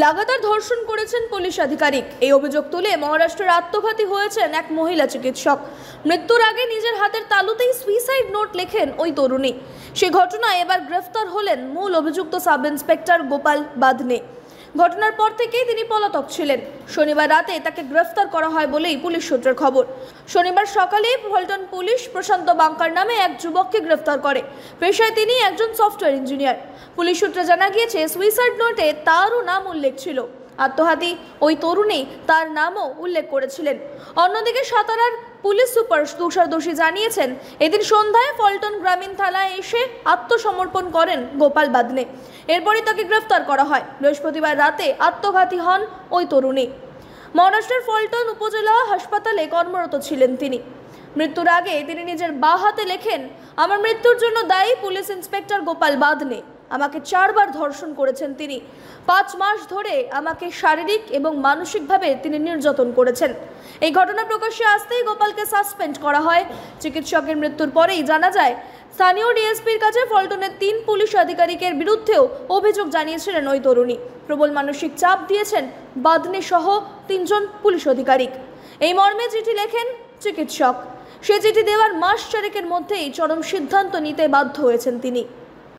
লাগাতার ধর্ষণ করেছেন পুলিশ আধিকারিক। এই অভিযোগ তুলে মহারাষ্ট্রের আত্মঘাতী হয়েছেন এক মহিলা চিকিৎসক। মৃত্যুর আগে নিজের হাতের তালুতেই সুইসাইড নোট লেখেন ওই তরুণী। সে ঘটনায় এবার গ্রেফতার হলেন মূল অভিযুক্ত সাব ইন্সপেক্টর গোপাল বাদনে। ঘটনার পর থেকেই তিনি পলাতক ছিলেন। শনিবার রাতে তাকে গ্রেফতার করা হয় বলেই পুলিশ সূত্রের খবর। শনিবার সকালে ফলটন পুলিশ প্রশান্ত বাঙ্কার নামে এক যুবককে গ্রেফতার করে। পেশায় তিনি একজন সফটওয়্যার ইঞ্জিনিয়ার। পুলিশ সূত্রে জানা গিয়েছে, সুইসাইড নোটে তারও নাম উল্লেখ ছিল। আত্মঘাতী ওই তরুণী তার নামও উল্লেখ করেছিলেন। অন্যদিকে সাতারার পুলিশ সুপার তুষার দোষী জানিয়েছেন, এদিন সন্ধ্যায় ফলটন গ্রামীণ থানায় এসে আত্মসমর্পণ করেন গোপাল বাদনে। এরপরই তাকে গ্রেফতার করা হয়। বৃহস্পতিবার রাতে আত্মঘাতী হন ওই তরুণী। মহারাষ্ট্রের ফলটন উপজেলা হাসপাতালে কর্মরত ছিলেন তিনি। মৃত্যুর আগে তিনি নিজের বাঁ হাতে লেখেন, আমার মৃত্যুর জন্য দায়ী পুলিশ ইন্সপেক্টর গোপাল বাদনে। আমাকে 4 বার ধর্ষণ করেছেন তিনি। 5 মাস ধরে আমাকে শারীরিক এবং মানসিকভাবে তিনি নির্যাতন করেছেন। এই ঘটনা প্রকাশ্যে আসতেই গোপালকে সাসপেন্ড করা হয়। চিকিৎসকের মৃত্যুর পরেই জানা যায়, স্থানীয় ডিএসপির কাছে ফলটনের 3 পুলিশ আধিকারিকের বিরুদ্ধেও অভিযোগ জানিয়েছিলেন ওই তরুণী। প্রবল মানসিক চাপ দিয়েছেন বাদনে সহ 3 জন পুলিশ আধিকারিক। এই মর্মে চিঠি লেখেন চিকিৎসক। সে চিঠি দেওয়ার মাস 4 মধ্যেই চরম সিদ্ধান্ত নিতে বাধ্য হয়েছেন তিনি।